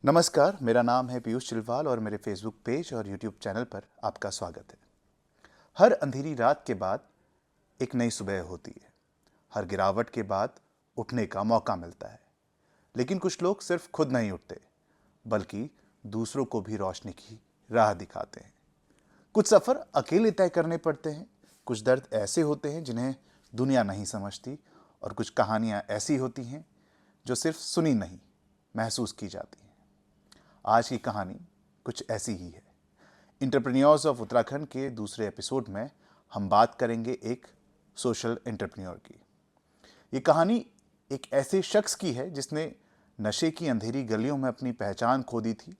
नमस्कार, मेरा नाम है पीयूष चिलवाल और मेरे फेसबुक पेज और यूट्यूब चैनल पर आपका स्वागत है। हर अंधेरी रात के बाद एक नई सुबह होती है। हर गिरावट के बाद उठने का मौका मिलता है। लेकिन कुछ लोग सिर्फ खुद नहीं उठते, बल्कि दूसरों को भी रोशनी की राह दिखाते हैं। कुछ सफ़र अकेले तय करने पड़ते हैं, कुछ दर्द ऐसे होते हैं जिन्हें दुनिया नहीं समझती, और कुछ कहानियाँ ऐसी होती हैं जो सिर्फ सुनी नहीं, महसूस की जाती हैं। आज की कहानी कुछ ऐसी ही है। एंटरप्रेन्योर्स ऑफ उत्तराखंड के दूसरे एपिसोड में हम बात करेंगे एक सोशल एंटरप्रेन्योर की। ये कहानी एक ऐसे शख्स की है जिसने नशे की अंधेरी गलियों में अपनी पहचान खो दी थी,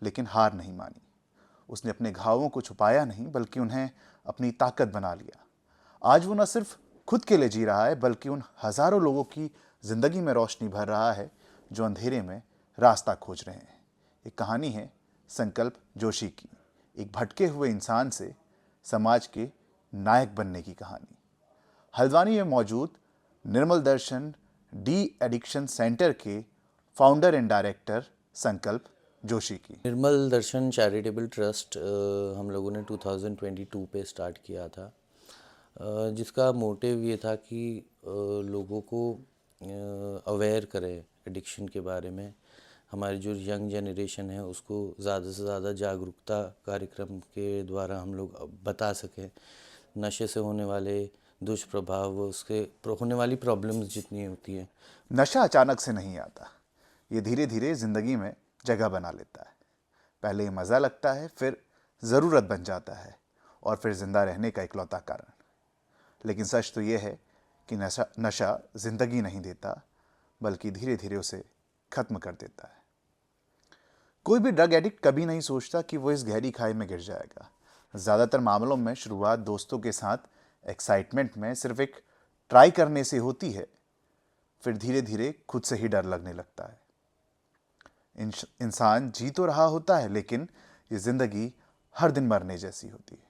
लेकिन हार नहीं मानी। उसने अपने घावों को छुपाया नहीं, बल्कि उन्हें अपनी ताकत बना लिया। आज वो न सिर्फ खुद के लिए जी रहा है, बल्कि उन हजारों लोगों की जिंदगी में रोशनी भर रहा है जो अंधेरे में रास्ता खोज रहे हैं। एक कहानी है संकल्प जोशी की, एक भटके हुए इंसान से समाज के नायक बनने की कहानी। हल्द्वानी में मौजूद निर्मल दर्शन डी एडिक्शन सेंटर के फाउंडर एंड डायरेक्टर संकल्प जोशी की। निर्मल दर्शन चैरिटेबल ट्रस्ट हम लोगों ने 2022 पे स्टार्ट किया था, जिसका मोटिव ये था कि लोगों को अवेयर करें एडिक्शन के बारे में। हमारी जो यंग जनरेशन है उसको ज़्यादा से ज़्यादा जागरूकता कार्यक्रम के द्वारा हम लोग बता सकें नशे से होने वाले दुष्प्रभाव, उसके होने वाली प्रॉब्लम्स जितनी होती हैं। नशा अचानक से नहीं आता, ये धीरे धीरे जिंदगी में जगह बना लेता है। पहले ये मज़ा लगता है, फिर ज़रूरत बन जाता है, और फिर जिंदा रहने का इकलौता कारण। लेकिन सच तो ये है कि नशा जिंदगी नहीं देता, बल्कि धीरे धीरे उसे खत्म कर देता है। कोई भी ड्रग एडिक्ट कभी नहीं सोचता कि वो इस गहरी खाई में गिर जाएगा। ज़्यादातर मामलों में शुरुआत दोस्तों के साथ एक्साइटमेंट में सिर्फ एक ट्राई करने से होती है, फिर धीरे धीरे खुद से ही डर लगने लगता है। इंसान जी तो रहा होता है, लेकिन ये जिंदगी हर दिन मरने जैसी होती है।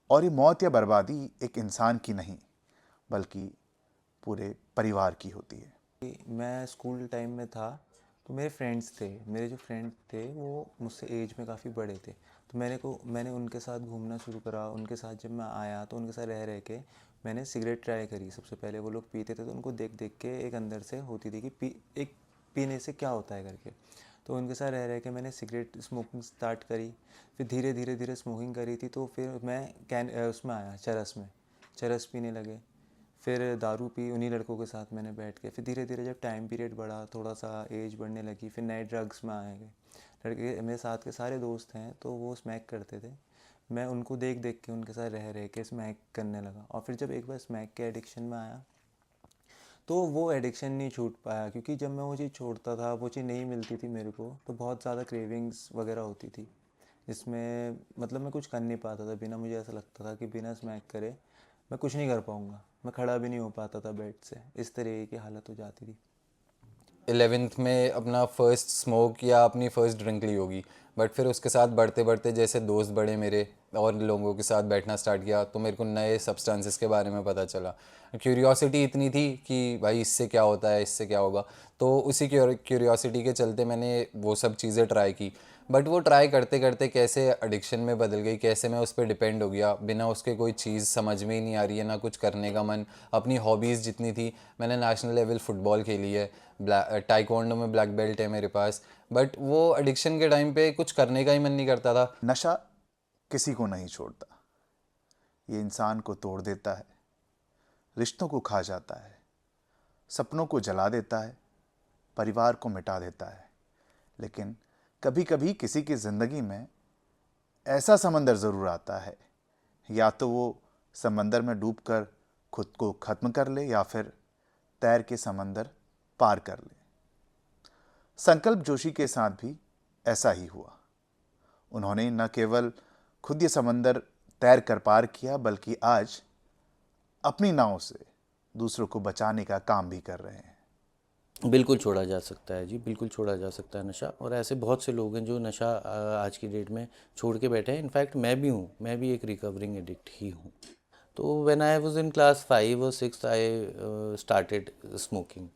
और ये मौत या बर्बादी एक इंसान की नहीं, बल्कि पूरे परिवार की होती है। मैं स्कूल टाइम में था तो मेरे फ्रेंड्स थे, मेरे जो फ्रेंड थे वो मुझसे एज में काफ़ी बड़े थे। तो मैंने उनके साथ घूमना शुरू करा। उनके साथ जब मैं आया तो उनके साथ रह रह के मैंने सिगरेट ट्राई करी। सबसे पहले वो लोग पीते थे तो उनको देख देख के एक अंदर से होती थी कि पीने से क्या होता है करके। तो उनके साथ रह रह के मैंने सिगरेट स्मोकिंग स्टार्ट करी। फिर धीरे धीरे धीरे स्मोकिंग करी थी तो फिर मैं उसमें आया चरस पीने लगे। फिर दारू पी उन्हीं लड़कों के साथ मैंने बैठ के। फिर धीरे धीरे जब टाइम पीरियड बढ़ा, थोड़ा सा एज बढ़ने लगी, फिर नए ड्रग्स में आए गए। लड़के मेरे साथ के सारे दोस्त हैं तो वो स्मैक करते थे। मैं उनको देख देख के उनके साथ रह रह के स्मैक करने लगा। और फिर जब एक बार स्मैक के एडिक्शन में आया तो वो एडिक्शन नहीं छूट पाया, क्योंकि जब मैं वो चीज़ छोड़ता था, वो चीज़ नहीं मिलती थी मेरे को, तो बहुत ज़्यादा क्रेविंग्स वगैरह होती थी, जिसमें मतलब मैं कुछ कर नहीं पाता था। बिना, मुझे ऐसा लगता था कि बिना स्मैक करे मैं कुछ नहीं कर पाऊँगा। मैं खड़ा भी नहीं हो पाता था बेड से, इस तरह की हालत हो जाती थी। 11th में अपना फ़र्स्ट स्मोक या अपनी फ़र्स्ट ड्रिंक ली होगी, बट फिर उसके साथ बढ़ते बढ़ते जैसे दोस्त बढ़े मेरे और लोगों के साथ बैठना स्टार्ट किया तो मेरे को नए सब्सटेंसेस के बारे में पता चला। क्यूरियोसिटी इतनी थी कि भाई इससे क्या होता है, इससे क्या होगा। तो उसी क्यूरियोसिटी के चलते मैंने वो सब चीज़ें ट्राई की। बट वो ट्राई करते करते कैसे एडिक्शन में बदल गई, कैसे मैं उस पर डिपेंड हो गया। बिना उसके कोई चीज़ समझ में ही नहीं आ रही है, ना कुछ करने का मन। अपनी हॉबीज़ जितनी थी, मैंने नेशनल लेवल फुटबॉल खेली है, टाइकोंडो में ब्लैक बेल्ट है मेरे पास। बट वो एडिक्शन के टाइम पे कुछ करने का ही मन नहीं करता था। नशा किसी को नहीं छोड़ता, ये इंसान को तोड़ देता है, रिश्तों को खा जाता है, सपनों को जला देता है, परिवार को मिटा देता है। लेकिन कभी कभी किसी की ज़िंदगी में ऐसा समंदर ज़रूर आता है, या तो वो समंदर में डूबकर खुद को ख़त्म कर ले, या फिर तैर के समंदर पार कर ले। संकल्प जोशी के साथ भी ऐसा ही हुआ। उन्होंने न केवल खुद ये समंदर तैर कर पार किया, बल्कि आज अपनी नाव से दूसरों को बचाने का काम भी कर रहे हैं। बिल्कुल छोड़ा जा सकता है जी, बिल्कुल छोड़ा जा सकता है नशा। और ऐसे बहुत से लोग हैं जो नशा आज की डेट में छोड़ के बैठे हैं। इनफैक्ट मैं भी हूँ, मैं भी एक रिकवरिंग एडिक्ट ही हूँ। तो when I was in class 5 और 6 आई स्टार्टेड स्मोकिंग।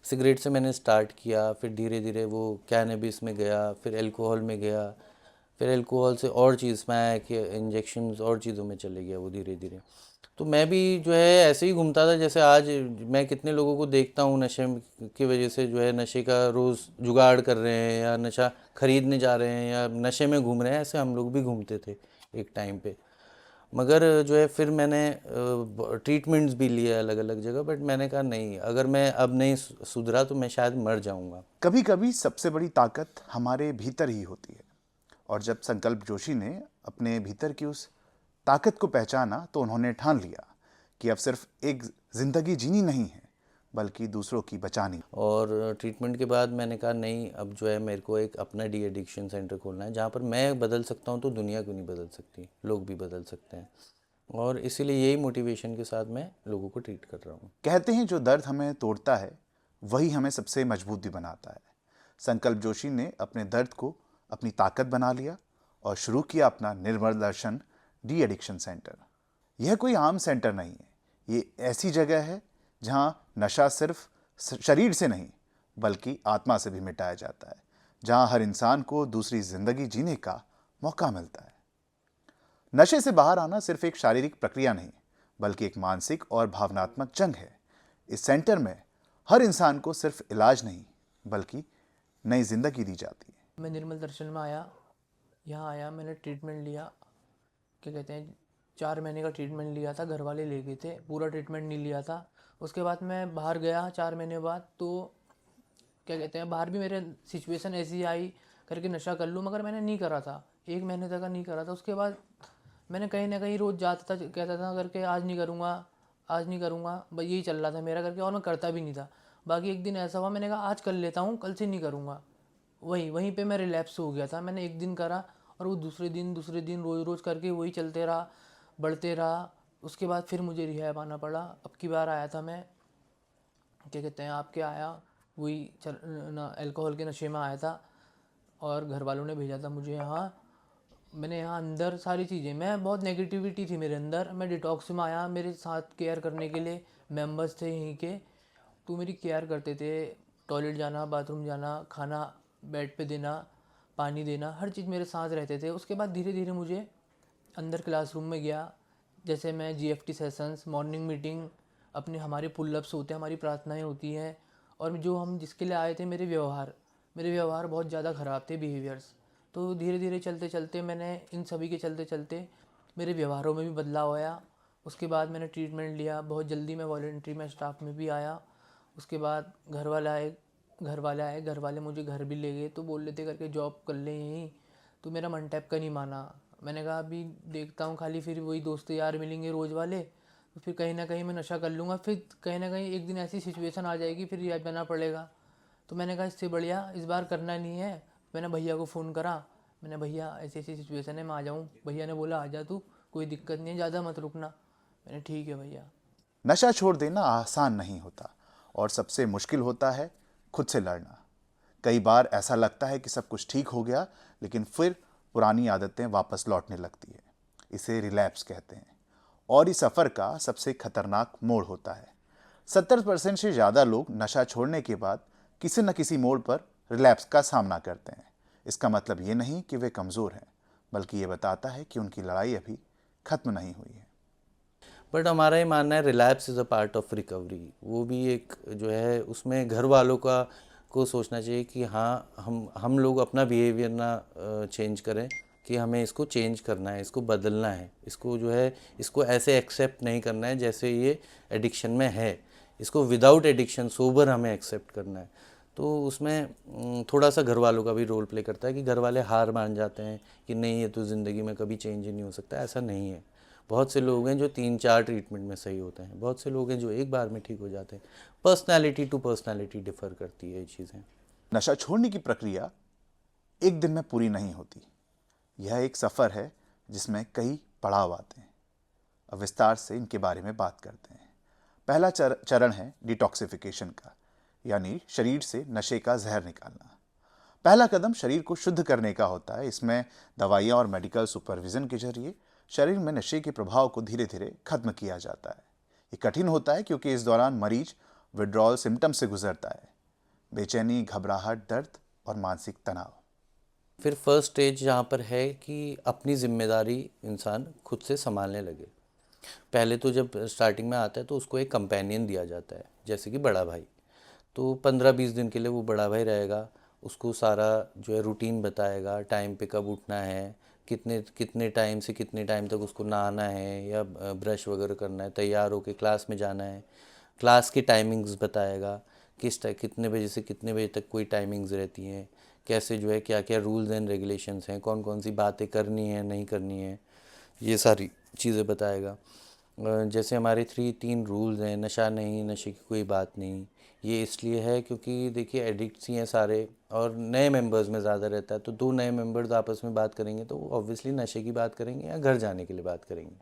सिगरेट से मैंने स्टार्ट किया, फिर धीरे धीरे वो कैनबिस में गया, फिर अल्कोहल में गया, फिर अल्कोहल से और चीज़ स्मैक या इंजेक्शंस और चीज़ों में चले गया वो धीरे धीरे। तो मैं भी जो है ऐसे ही घूमता था, जैसे आज मैं कितने लोगों को देखता हूँ नशे की वजह से जो है नशे का रोज़ जुगाड़ कर रहे हैं या नशा खरीदने जा रहे हैं या नशे में घूम रहे हैं, ऐसे हम लोग भी घूमते थे एक टाइम पे। मगर जो है फिर मैंने ट्रीटमेंट्स भी लिए अलग अलग जगह, बट मैंने कहा नहीं, अगर मैं अब नहीं सुधरा तो मैं शायद मर जाऊंगा। कभी कभी सबसे बड़ी ताकत हमारे भीतर ही होती है, और जब संकल्प जोशी ने अपने भीतर की उस ताकत को पहचाना तो उन्होंने ठान लिया कि अब सिर्फ एक जिंदगी जीनी नहीं है बल्कि दूसरों की बचानी। और ट्रीटमेंट के बाद मैंने कहा नहीं, अब जो है मेरे को एक अपना डी एडिक्शन सेंटर खोलना है जहाँ पर मैं बदल सकता हूँ तो दुनिया क्यों नहीं बदल सकती, लोग भी बदल सकते हैं। और इसीलिए यही मोटिवेशन के साथ मैं लोगों को ट्रीट कर रहा हूँ। कहते हैं जो दर्द हमें तोड़ता है वही हमें सबसे मजबूत भी बनाता है। संकल्प जोशी ने अपने दर्द को अपनी ताकत बना लिया और शुरू किया अपना निर्मल दर्शन डी एडिक्शन सेंटर। यह कोई आम सेंटर नहीं है, ये ऐसी जगह है जहां नशा सिर्फ शरीर से नहीं बल्कि आत्मा से भी मिटाया जाता है, जहां हर इंसान को दूसरी जिंदगी जीने का मौका मिलता है। नशे से बाहर आना सिर्फ एक शारीरिक प्रक्रिया नहीं बल्कि एक मानसिक और भावनात्मक जंग है। इस सेंटर में हर इंसान को सिर्फ इलाज नहीं बल्कि नई जिंदगी दी जाती है। मैं निर्मल दर्शन में आया, यहाँ आया, मैंने ट्रीटमेंट लिया, क्या कहते हैं 4 महीने का ट्रीटमेंट लिया था, घर वाले ले गए थे, पूरा ट्रीटमेंट नहीं लिया था। उसके बाद मैं बाहर गया 4 महीने बाद, तो क्या कहते हैं बाहर भी मेरे सिचुएशन ऐसी आई करके नशा कर लूँ, मगर मैंने नहीं करा था, 1 महीने तक नहीं करा था। उसके बाद मैंने कहीं ना कहीं रोज़ जाता था, कहता था करके आज नहीं करूँगा, आज नहीं करूँगा, बस यही चल रहा था मेरा करके, और मैं करता भी नहीं था। बाकी एक दिन ऐसा हुआ, मैंने कहा आज कर लेता हूँ, कल से नहीं करूँगा। वहीं पे मैं रिलैप्स हो गया था। मैंने एक दिन करा और वो दूसरे दिन रोज़ करके वही चलते रहा, बढ़ते रहा। उसके बाद फिर मुझे रिहैब आना पड़ा। अब की बार आया था मैं, क्या कहते हैं आपके आया, वही अल्कोहल के नशे में आया था और घर वालों ने भेजा था मुझे यहाँ। मैंने यहाँ अंदर सारी चीज़ें, मैं बहुत नेगेटिविटी थी मेरे अंदर, मैं डिटॉक्स में आया। मेरे साथ केयर करने के लिए मेंबर्स थे यहीं के, तो मेरी केयर करते थे, टॉयलेट जाना, बाथरूम जाना, खाना बेड पे देना, पानी देना, हर चीज़ मेरे साथ रहते थे। उसके बाद धीरे धीरे मुझे अंदर क्लासरूम में गया, जैसे मैं GFT सेशंस, मॉर्निंग मीटिंग, अपने हमारे पुलअप्स होते हैं, हमारी प्रार्थनाएं होती हैं, और जो हम जिसके लिए आए थे, मेरे व्यवहार बहुत ज़्यादा ख़राब थे, बिहेवियर्स। तो धीरे धीरे चलते चलते मैंने इन सभी के चलते चलते मेरे व्यवहारों में भी बदलाव आया। उसके बाद मैंने ट्रीटमेंट लिया, बहुत जल्दी मैं वॉलंटरी में स्टाफ में भी आया। उसके बाद घर वाले मुझे घर भी ले गए, तो बोल रहे थे करके जॉब कर ले यहीं। तो मेरा मन टाइप का नहीं माना, मैंने कहा अभी देखता हूँ, खाली फिर वही दोस्त यार मिलेंगे रोज़ वाले, तो फिर कहीं ना कहीं मैं नशा कर लूँगा, फिर कहीं ना कहीं एक दिन ऐसी सिचुएशन आ जाएगी, फिर रिहैब जाना पड़ेगा। तो मैंने कहा इससे बढ़िया इस बार करना नहीं है। मैंने भैया को फ़ोन करा, मैंने भैया ऐसी ऐसी सिचुएशन है, मैं आ जाऊँ? भैया ने बोला आ जा तू, कोई दिक्कत नहीं है, ज़्यादा मत रुकना। मैंने ठीक है भैया। नशा छोड़ देना आसान नहीं होता और सबसे मुश्किल होता है खुद से लड़ना। कई बार ऐसा लगता है कि सब कुछ ठीक हो गया, लेकिन फिर पुरानी आदतें वापस लौटने लगती है। इसे रिलैप्स कहते हैं और इस सफ़र का सबसे खतरनाक मोड़ होता है। 70% से ज़्यादा लोग नशा छोड़ने के बाद किसी न किसी मोड़ पर रिलैप्स का सामना करते हैं। इसका मतलब ये नहीं कि वे कमज़ोर हैं, बल्कि ये बताता है कि उनकी लड़ाई अभी ख़त्म नहीं हुई है। बट हमारा ये मानना है relapse is a part of recovery. वो भी एक जो है उसमें घर वालों का को सोचना चाहिए कि हाँ, हम लोग अपना बिहेवियर ना चेंज करें, कि हमें इसको चेंज करना है, इसको बदलना है, इसको जो है इसको ऐसे एक्सेप्ट नहीं करना है जैसे ये एडिक्शन में है, इसको विदाउट एडिक्शन सोबर हमें एक्सेप्ट करना है। तो उसमें थोड़ा सा घर वालों का भी रोल प्ले करता है कि घर वाले हार मान जाते हैं कि नहीं, ये तो ज़िंदगी में कभी चेंज ही नहीं हो सकता। ऐसा नहीं है। बहुत से लोग हैं जो 3-4 ट्रीटमेंट में सही होते हैं, बहुत से लोग हैं जो एक बार में ठीक हो जाते हैं। पर्सनैलिटी टू पर्सनैलिटी डिफ़र करती है ये चीज़ें। नशा छोड़ने की प्रक्रिया एक दिन में पूरी नहीं होती। यह एक सफ़र है जिसमें कई पड़ाव आते हैं। अब विस्तार से इनके बारे में बात करते हैं। पहला चरण है डिटॉक्सिफिकेशन का, यानी शरीर से नशे का जहर निकालना। पहला कदम शरीर को शुद्ध करने का होता है। इसमें दवाइयाँ और मेडिकल सुपरविज़न के जरिए शरीर में नशे के प्रभाव को धीरे धीरे खत्म किया जाता है। ये कठिन होता है क्योंकि इस दौरान मरीज विड्रॉल सिम्टम से गुजरता है, बेचैनी, घबराहट, दर्द और मानसिक तनाव। फिर फर्स्ट स्टेज यहाँ पर है कि अपनी जिम्मेदारी इंसान खुद से संभालने लगे। पहले तो जब स्टार्टिंग में आता है तो उसको एक कंपेनियन दिया जाता है, जैसे कि बड़ा भाई। तो 15-20 दिन के लिए वो बड़ा भाई रहेगा, उसको सारा जो है रूटीन बताएगा, टाइम पे कब उठना है, कितने कितने टाइम से कितने टाइम तक उसको नहाना है या ब्रश वगैरह करना है, तैयार होकर क्लास में जाना है, क्लास की टाइमिंग्स बताएगा, कितने बजे से कितने बजे तक कोई टाइमिंग्स रहती हैं, कैसे जो है क्या क्या रूल्स एंड रेगुलेशंस हैं, कौन कौन सी बातें करनी है नहीं करनी है, ये सारी चीज़ें बताएगा। जैसे हमारे 3 रूल्स हैं, नशा नहीं, नशे की कोई बात नहीं। ये इसलिए है क्योंकि देखिए एडिक्ट्स ही हैं सारे और नए मेंबर्स में ज़्यादा रहता है, तो 2 नए मेंबर्स आपस में बात करेंगे तो ऑब्वियसली नशे की बात करेंगे या घर जाने के लिए बात करेंगे।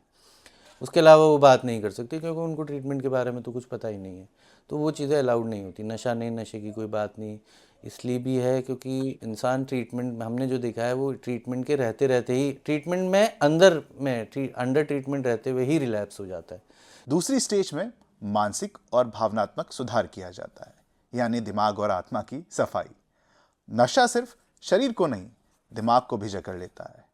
उसके अलावा वो बात नहीं कर सकते क्योंकि उनको ट्रीटमेंट के बारे में तो कुछ पता ही नहीं है, तो वो चीज़ें अलाउड नहीं होती। नशा नहीं, नशे की कोई बात नहीं, इसलिए भी है क्योंकि इंसान ट्रीटमेंट, हमने जो देखा है वो ट्रीटमेंट के रहते रहते ही, ट्रीटमेंट में अंडर ट्रीटमेंट रहते हुए ही रिलैप्स हो जाता है। दूसरी स्टेज में मानसिक और भावनात्मक सुधार किया जाता है, यानी दिमाग और आत्मा की सफाई। नशा सिर्फ शरीर को नहीं, दिमाग को भी जकड़ लेता है।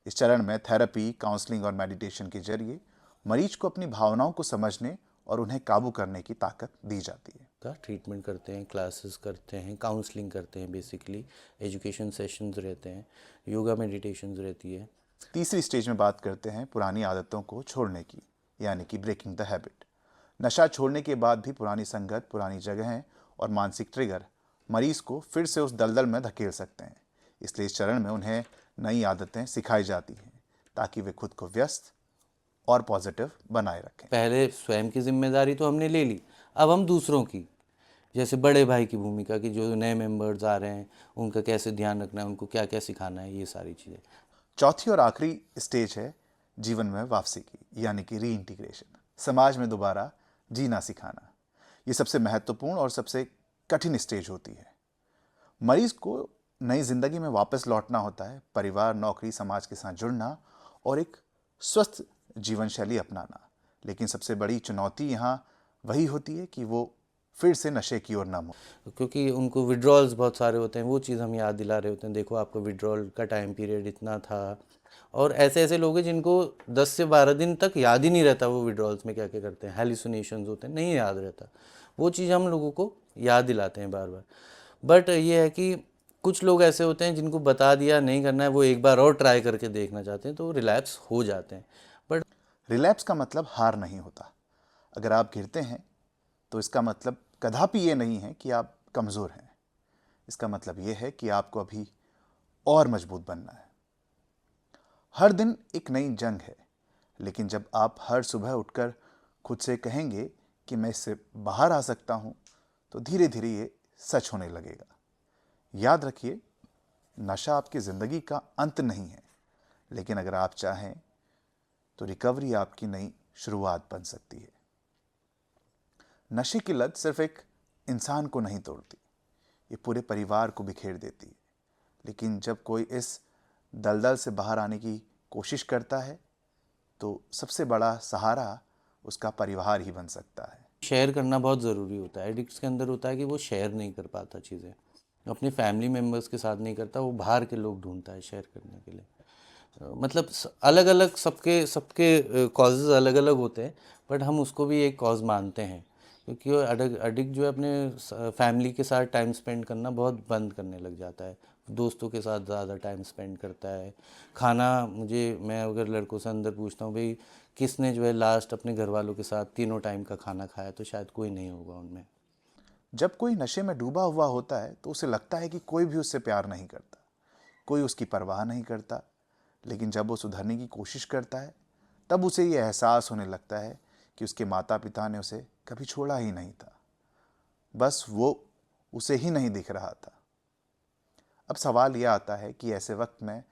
इस चरण में थेरेपी, काउंसलिंग और मेडिटेशन के जरिए मरीज को अपनी भावनाओं को समझने और उन्हें काबू करने की ताकत दी जाती है। का ट्रीटमेंट करते हैं, क्लासेस करते हैं, काउंसलिंग करते हैं, बेसिकली एजुकेशन सेशंस रहते हैं, योगा मेडिटेशंस रहती है। तीसरी स्टेज में बात करते हैं पुरानी आदतों को छोड़ने की, यानी कि ब्रेकिंग द हैबिट। नशा छोड़ने के बाद भी पुरानी संगत, पुरानी जगहें और मानसिक ट्रिगर मरीज को फिर से उस दलदल में धकेल सकते हैं। इसलिए इस चरण में उन्हें नई आदतें सिखाई जाती हैं ताकि वे खुद को व्यस्त और पॉजिटिव बनाए रखें। पहले स्वयं की जिम्मेदारी तो हमने ले ली, अब हम दूसरों की, जैसे बड़े भाई की भूमिका कि जो नए मेंबर्स आ रहे हैं उनका कैसे ध्यान रखना है, उनको क्या क्या सिखाना है, ये सारी चीज़ें। चौथी और आखिरी स्टेज है जीवन में वापसी की, यानी कि री इंटीग्रेशन, समाज में दोबारा जीना सिखाना। ये सबसे महत्वपूर्ण और सबसे कठिन स्टेज होती है। मरीज को नई जिंदगी में वापस लौटना होता है, परिवार, नौकरी, समाज के साथ जुड़ना और एक स्वस्थ जीवन शैली अपनाना। लेकिन सबसे बड़ी चुनौती यहाँ वही होती है कि वो फिर से नशे की ओर न हो। क्योंकि उनको विड्रॉल्स बहुत सारे होते हैं, वो चीज़ हम याद दिला रहे होते हैं, देखो आपका विड्रॉल का टाइम पीरियड इतना था। और ऐसे ऐसे लोग हैं जिनको 10 से 12 दिन तक याद ही नहीं रहता वो विड्रॉल्स में क्या क्या करते हैं, हेलुसिनेशंस होते हैं, नहीं याद रहता। वो चीज़ हम लोगों को याद दिलाते हैं बार बार। बट ये है कि कुछ लोग ऐसे होते हैं जिनको बता दिया नहीं करना है, वो एक बार और ट्राई करके देखना चाहते हैं, तो रिलैप्स हो जाते हैं। बट रिलैप्स का मतलब हार नहीं होता। अगर आप गिरते हैं तो इसका मतलब कदापि ये नहीं है कि आप कमज़ोर हैं। इसका मतलब ये है कि आपको अभी और मजबूत बनना है। हर दिन एक नई जंग है, लेकिन जब आप हर सुबह उठकर खुद से कहेंगे कि मैं इससे बाहर आ सकता हूं, तो धीरे धीरे ये सच होने लगेगा। याद रखिए, नशा आपकी ज़िंदगी का अंत नहीं है, लेकिन अगर आप चाहें तो रिकवरी आपकी नई शुरुआत बन सकती है। नशे की लत सिर्फ एक इंसान को नहीं तोड़ती, ये पूरे परिवार को बिखेर देती है। लेकिन जब कोई इस दलदल से बाहर आने की कोशिश करता है तो सबसे बड़ा सहारा उसका परिवार ही बन सकता है। शेयर करना बहुत ज़रूरी होता है। एडिक्ट्स के अंदर होता है कि वो शेयर नहीं कर पाता चीज़ें, अपने फैमिली मेम्बर्स के साथ नहीं करता, वो बाहर के लोग ढूंढता है शेयर करने के लिए। मतलब अलग अलग सबके सबके कॉजेज़ अलग अलग होते हैं, बट हम उसको भी एक कॉज मानते हैं क्योंकि वो एडिक्ट जो है अपने फैमिली के साथ टाइम स्पेंड करना बहुत बंद करने लग जाता है, दोस्तों के साथ ज़्यादा टाइम स्पेंड करता है। खाना, मैं अगर लड़कों से अंदर पूछता हूँ भाई किसने जो है लास्ट अपने घर वालों के साथ तीनों टाइम का खाना खाया, तो शायद कोई नहीं होगा उनमें। जब कोई नशे में डूबा हुआ होता है तो उसे लगता है कि कोई भी उससे प्यार नहीं करता, कोई उसकी परवाह नहीं करता। लेकिन जब वो सुधरने की कोशिश करता है तब उसे ये एहसास होने लगता है कि उसके माता पिता ने उसे कभी छोड़ा ही नहीं था, बस वो उसे ही नहीं दिख रहा था। अब सवाल यह आता है कि ऐसे वक्त में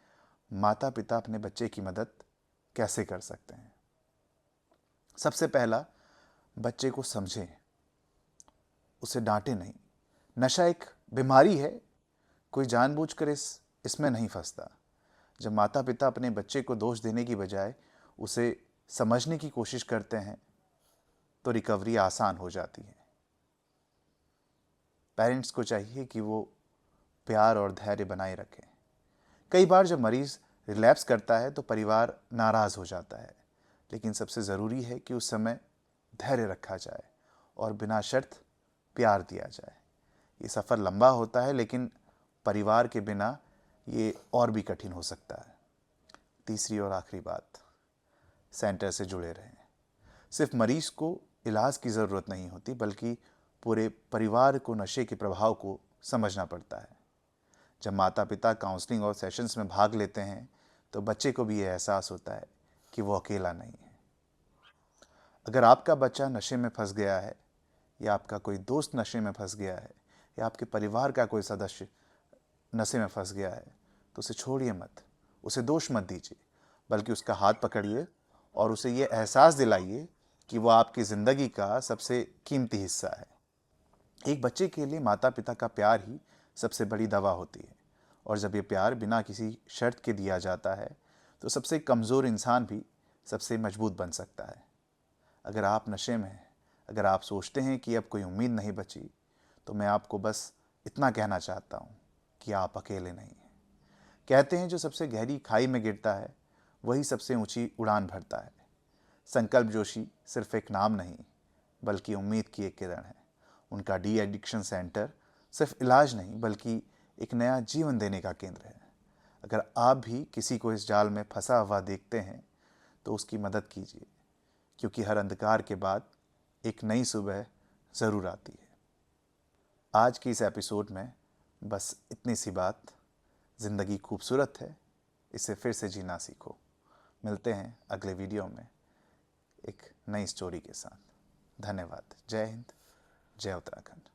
माता पिता अपने बच्चे की मदद कैसे कर सकते हैं। सबसे पहला, बच्चे को समझें, उसे डांटे नहीं। नशा एक बीमारी है, कोई जानबूझकर इसमें नहीं फंसता। जब माता पिता अपने बच्चे को दोष देने की बजाय उसे समझने की कोशिश करते हैं तो रिकवरी आसान हो जाती है। पेरेंट्स को चाहिए कि वो प्यार और धैर्य बनाए रखें। कई बार जब मरीज़ रिलैप्स करता है तो परिवार नाराज़ हो जाता है, लेकिन सबसे ज़रूरी है कि उस समय धैर्य रखा जाए और बिना शर्त प्यार दिया जाए। ये सफ़र लंबा होता है, लेकिन परिवार के बिना ये और भी कठिन हो सकता है। तीसरी और आखिरी बात, सेंटर से जुड़े रहें। सिर्फ मरीज़ को इलाज की ज़रूरत नहीं होती, बल्कि पूरे परिवार को नशे के प्रभाव को समझना पड़ता है। जब माता पिता काउंसलिंग और सेशंस में भाग लेते हैं तो बच्चे को भी ये एहसास होता है कि वो अकेला नहीं है। अगर आपका बच्चा नशे में फंस गया है, या आपका कोई दोस्त नशे में फंस गया है, या आपके परिवार का कोई सदस्य नशे में फंस गया है, तो उसे छोड़िए मत, उसे दोष मत दीजिए, बल्कि उसका हाथ पकड़िए और उसे ये एहसास दिलाइए कि वो आपकी ज़िंदगी का सबसे कीमती हिस्सा है। एक बच्चे के लिए माता पिता का प्यार ही सबसे बड़ी दवा होती है, और जब ये प्यार बिना किसी शर्त के दिया जाता है तो सबसे कमज़ोर इंसान भी सबसे मजबूत बन सकता है। अगर आप नशे में हैं, अगर आप सोचते हैं कि अब कोई उम्मीद नहीं बची, तो मैं आपको बस इतना कहना चाहता हूँ कि आप अकेले नहीं हैं। कहते हैं जो सबसे गहरी खाई में गिरता है वही सबसे ऊंची उड़ान भरता है। संकल्प जोशी सिर्फ एक नाम नहीं, बल्कि उम्मीद की एक किरण है। उनका डी एडिक्शन सेंटर सिर्फ इलाज नहीं, बल्कि एक नया जीवन देने का केंद्र है। अगर आप भी किसी को इस जाल में फंसा हुआ देखते हैं तो उसकी मदद कीजिए, क्योंकि हर अंधकार के बाद एक नई सुबह ज़रूर आती है। आज की इस एपिसोड में बस इतनी सी बात। ज़िंदगी खूबसूरत है, इसे फिर से जीना सीखो। मिलते हैं अगले वीडियो में एक नई स्टोरी के साथ। धन्यवाद। जय हिंद, जय उत्तराखंड।